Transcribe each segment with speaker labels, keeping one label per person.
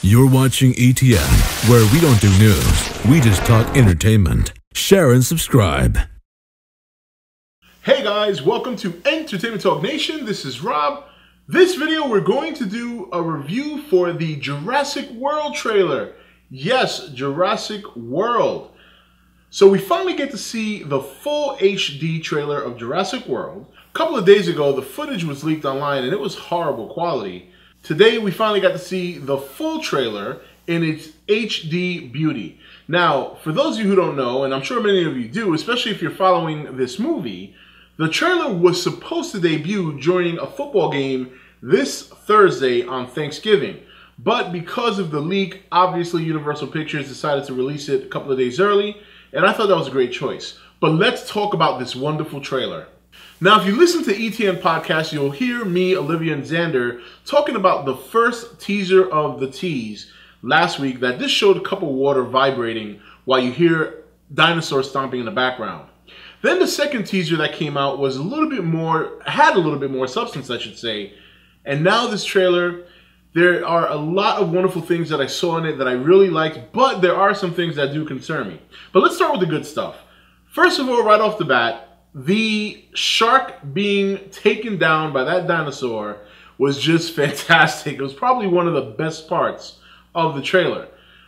Speaker 1: You're watching E.T.N, where we don't do news, we just talk entertainment. Share and subscribe.
Speaker 2: Hey guys, welcome to Entertainment Talk Nation. This is Rob. This video we're going to do a review for the Jurassic World trailer. Yes, Jurassic World. So we finally get to see the full HD trailer of Jurassic World. A couple of days ago, the footage was leaked online and it was horrible quality. Today, we finally got to see the full trailer in its HD beauty. Now, for those of you who don't know, and I'm sure many of you do, especially if you're following this movie, the trailer was supposed to debut during a football game this Thursday on Thanksgiving. But because of the leak, obviously Universal Pictures decided to release it a couple of days early, and I thought that was a great choice. But let's talk about this wonderful trailer. Now, if you listen to E.T.N podcast, you'll hear me, Olivia, and Xander talking about the first teaser of the tease last week that just showed a cup of water vibrating while you hear dinosaurs stomping in the background. Then the second teaser that came out was had a little bit more substance, I should say. And now this trailer, there are a lot of wonderful things that I saw in it that I really liked, but there are some things that do concern me. But let's start with the good stuff. First of all, right off the bat, the shark being taken down by that dinosaur was just fantastic. It was probably one of the best parts of the trailer.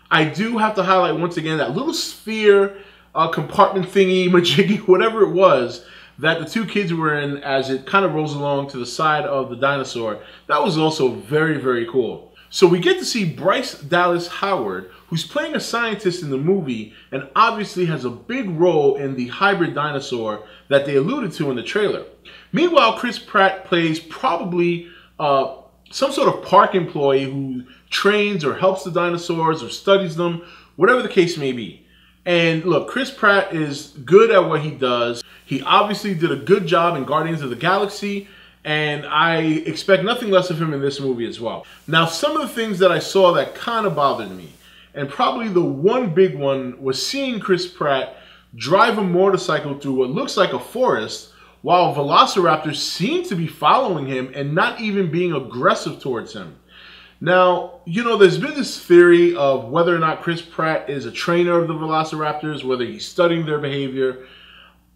Speaker 2: I do have to highlight once again that little sphere compartment thingy, majiggy, whatever it was, that the two kids were in as it kind of rolls along to the side of the dinosaur. That was also very, very cool. So we get to see Bryce Dallas Howard, who's playing a scientist in the movie and obviously has a big role in the hybrid dinosaur that they alluded to in the trailer. Meanwhile, Chris Pratt plays probably some sort of park employee who trains or helps the dinosaurs or studies them, whatever the case may be. And look, Chris Pratt is good at what he does. He obviously did a good job in Guardians of the Galaxy, and I expect nothing less of him in this movie as well. Now, some of the things that I saw that kind of bothered me, and probably the one big one, was seeing Chris Pratt drive a motorcycle through what looks like a forest while velociraptors seem to be following him and not even being aggressive towards him. Now, you know, there's been this theory of whether or not Chris Pratt is a trainer of the velociraptors, whether he's studying their behavior.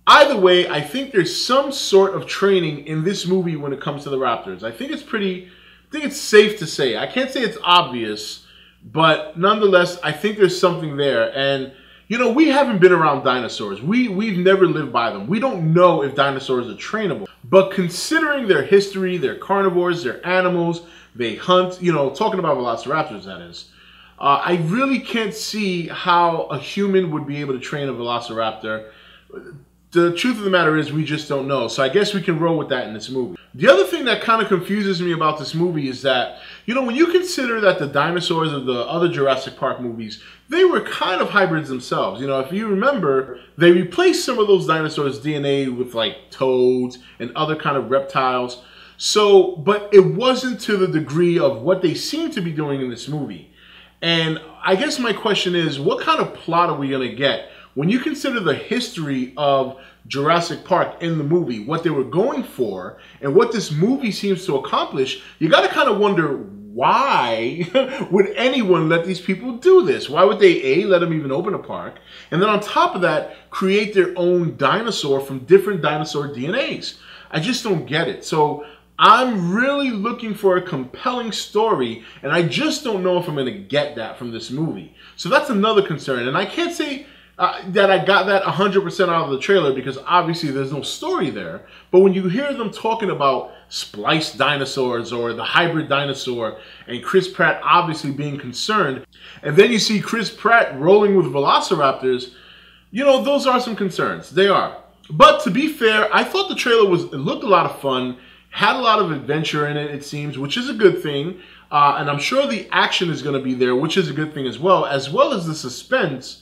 Speaker 2: Either way, I think there's some sort of training in this movie when it comes to the raptors. I think it's safe to say. I can't say it's obvious, but nonetheless, I think there's something there. And, you know, we haven't been around dinosaurs. We've never lived by them. We don't know if dinosaurs are trainable. But considering their history, they're carnivores, they're animals, they hunt, you know, talking about velociraptors, that is. I really can't see how a human would be able to train a velociraptor. The truth of the matter is we just don't know. So I guess we can roll with that in this movie. The other thing that kind of confuses me about this movie is that, you know, when you consider that the dinosaurs of the other Jurassic Park movies, they were kind of hybrids themselves. You know, if you remember, they replaced some of those dinosaurs' DNA with like toads and other kind of reptiles. So, but it wasn't to the degree of what they seem to be doing in this movie. And I guess my question is, what kind of plot are we going to get? When you consider the history of Jurassic Park in the movie, what they were going for, and what this movie seems to accomplish, you got to kind of wonder, why would anyone let these people do this? Why would they, A, let them even open a park, and then on top of that, create their own dinosaur from different dinosaur DNAs? I just don't get it. So I'm really looking for a compelling story, and I just don't know if I'm going to get that from this movie. So that's another concern, and I can't say that I got that 100% out of the trailer because obviously there's no story there. But when you hear them talking about spliced dinosaurs or the hybrid dinosaur and Chris Pratt obviously being concerned, and then you see Chris Pratt rolling with velociraptors, you know, those are some concerns. They are. But to be fair, I thought the trailer it looked a lot of fun, had a lot of adventure in it, it seems, which is a good thing. And I'm sure the action is going to be there, which is a good thing as well as the suspense.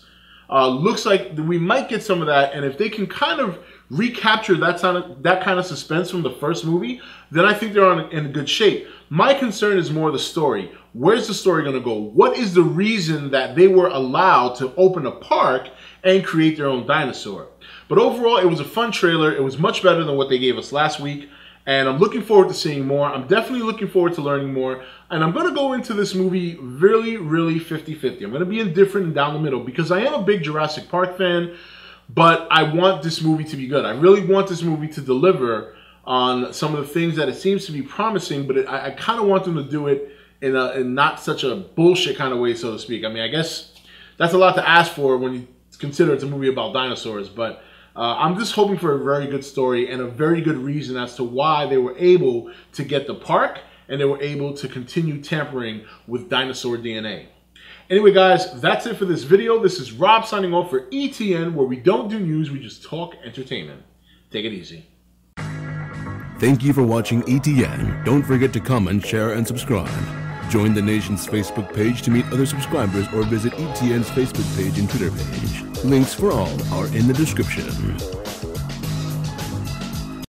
Speaker 2: Looks like we might get some of that, and if they can kind of recapture that kind of suspense from the first movie, then I think they're in good shape. My concern is more the story. Where's the story going to go? What is the reason that they were allowed to open a park and create their own dinosaur? But overall, it was a fun trailer. It was much better than what they gave us last week. And I'm looking forward to seeing more. I'm definitely looking forward to learning more. And I'm going to go into this movie really 50-50. I'm going to be indifferent and down the middle because I am a big Jurassic Park fan, but I want this movie to be good. I really want this movie to deliver on some of the things that it seems to be promising, but I kind of want them to do it in not such a bullshit kind of way, so to speak. I mean, I guess that's a lot to ask for when you consider it's a movie about dinosaurs, but I'm just hoping for a very good story and a very good reason as to why they were able to get the park and they were able to continue tampering with dinosaur DNA. Anyway, guys, that's it for this video. This is Rob signing off for E.T.N, where we don't do news, we just talk entertainment. Take it easy.
Speaker 1: Thank you for watching E.T.N. Don't forget to comment, share, and subscribe. Join the nation's Facebook page to meet other subscribers or visit E.T.N's Facebook page and Twitter page. Links for all are in the description.